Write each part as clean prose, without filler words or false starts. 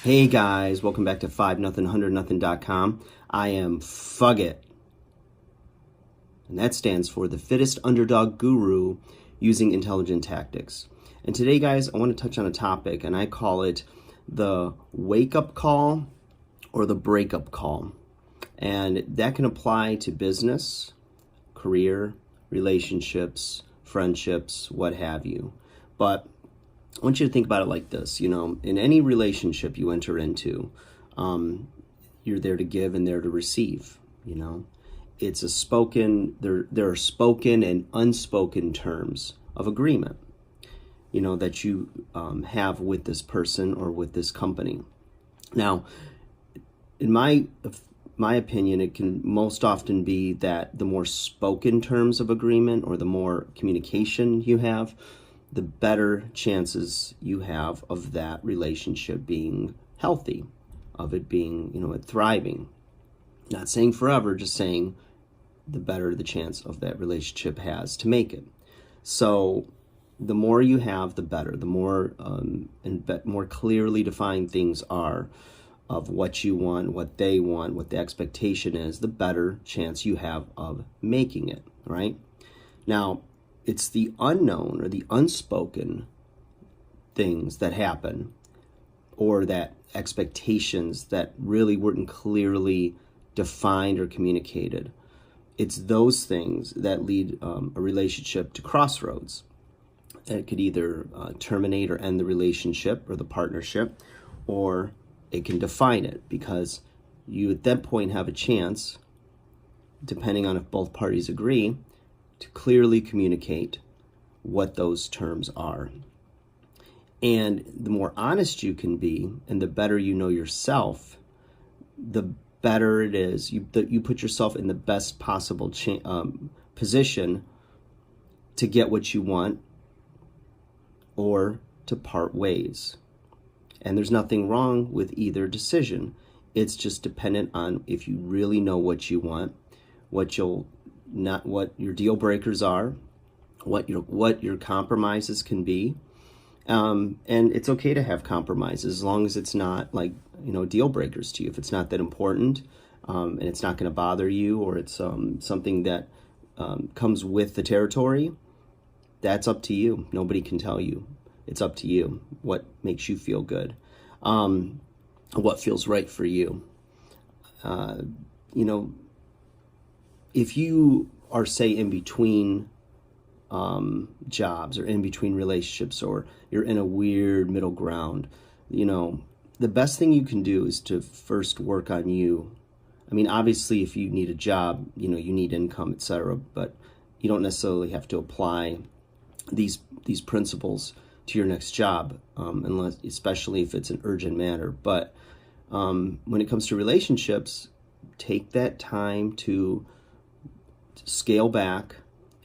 Hey guys, welcome back to 5nothing100nothing.com. I am Fugget, and that stands for the fittest underdog guru using intelligent tactics. And today, guys, I want to touch on a topic, and I call it the wake-up call or the breakup call. And that can apply to business, career, relationships, friendships, what have you. But I want you to think about it like this. In any relationship you enter into, you're there to give and there to receive. It's a spoken, there are spoken and unspoken terms of agreement, that you have with this person or with this company. Now, in my opinion, it can most often be that the more spoken terms of agreement or the more communication you have, the better chances you have of that relationship being healthy, of it being, it thriving. Not saying forever, just saying the better the chance of that relationship has to make it. So the more you have, the better. The more more clearly defined things are of what you want, what they want, what the expectation is, the better chance you have of making it, right? Now, it's the unknown or the unspoken things that happen, or that expectations that really weren't clearly defined or communicated. It's those things that lead a relationship to crossroads. It could either terminate or end the relationship or the partnership, or it can define it, because you at that point have a chance, depending on if both parties agree, to clearly communicate what those terms are. And the more honest you can be, and the better you know yourself, the better it is. You put yourself in the best possible position to get what you want or to part ways. And there's nothing wrong with either decision. It's just dependent on if you really know what you want, what your deal breakers are, what your compromises can be. And it's okay to have compromises as long as it's not like, deal breakers to you. If it's not that important, and it's not going to bother you, or it's something that comes with the territory, that's up to you. Nobody can tell you. It's up to you what makes you feel good, what feels right for you. If you are, say, in between jobs or in between relationships, or you're in a weird middle ground, the best thing you can do is to first work on you. I mean, obviously, if you need a job, you need income, etc., but you don't necessarily have to apply these principles to your next job, especially if it's an urgent matter. But when it comes to relationships, take that time to scale back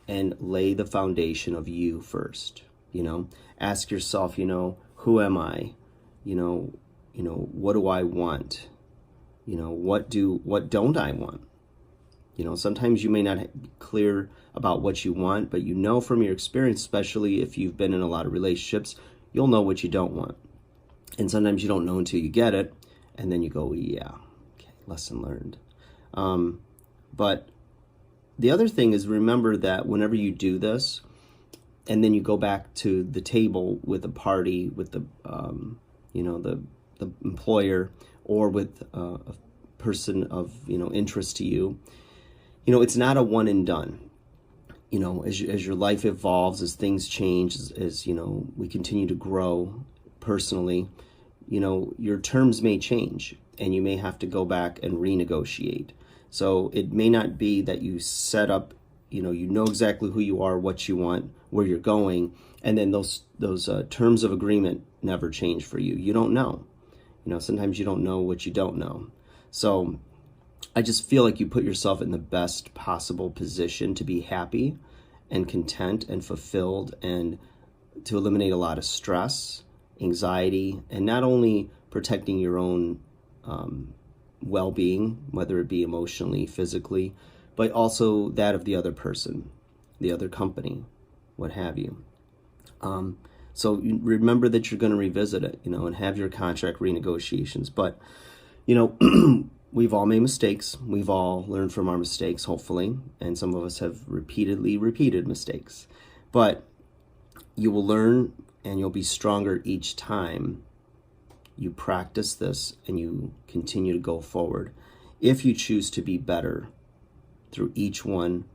and lay the foundation of you first. Ask yourself, who am I? What do I want? What don't I want? Sometimes you may not be clear about what you want, but from your experience, especially if you've been in a lot of relationships, you'll know what you don't want. And sometimes you don't know until you get it, and then you go, yeah, okay, lesson learned. But the other thing is, remember that whenever you do this, and then you go back to the table with a party, with the employer, or with a person of interest to you, it's not a one and done. As your life evolves, as things change, as we continue to grow personally, your terms may change, and you may have to go back and renegotiate. So it may not be that you set up, you know exactly who you are, what you want, where you're going, and then those terms of agreement never change for you. You don't know. Sometimes you don't know what you don't know. So I just feel like you put yourself in the best possible position to be happy and content and fulfilled, and to eliminate a lot of stress, anxiety, and not only protecting your own well-being, whether it be emotionally, physically, but also that of the other person, the other company, what have you. So you remember that you're going to revisit it, and have your contract renegotiations. But, we've all made mistakes. We've all learned from our mistakes, hopefully. And some of us have repeatedly repeated mistakes. But you will learn and you'll be stronger each time you practice this and you continue to go forward. If you choose to be better through each one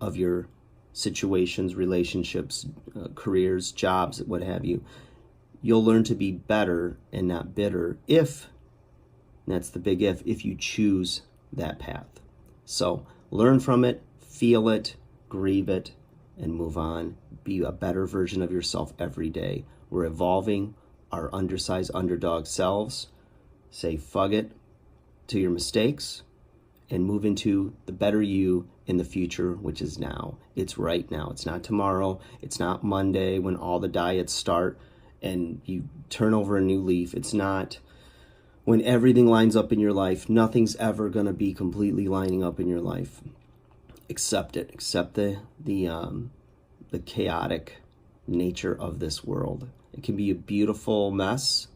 of your situations, relationships, careers, jobs, what have you, you'll learn to be better and not bitter if, and that's the big if you choose that path. So learn from it, feel it, grieve it, and move on. Be a better version of yourself every day. We're evolving our undersized underdog selves. Say fuck it to your mistakes and move into the better you in the future, which is now. It's right now. It's not tomorrow. It's not Monday when all the diets start and you turn over a new leaf. It's not when everything lines up in your life. Nothing's ever going to be completely lining up in your life. Accept it. Accept the chaotic nature of this world. It can be a beautiful mess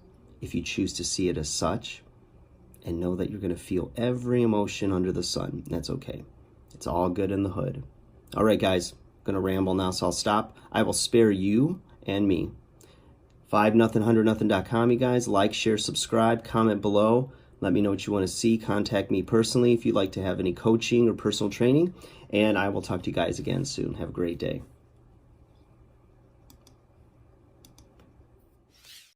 if you choose to see it as such, and know that you're going to feel every emotion under the sun. That's okay. It's all good in the hood. All right, guys, I'm going to ramble now, so I'll stop. I will spare you and me. 5nothing100nothing.com, you guys. Like, share, subscribe, comment below. Let me know what you want to see. Contact me personally if you'd like to have any coaching or personal training. And I will talk to you guys again soon. Have a great day.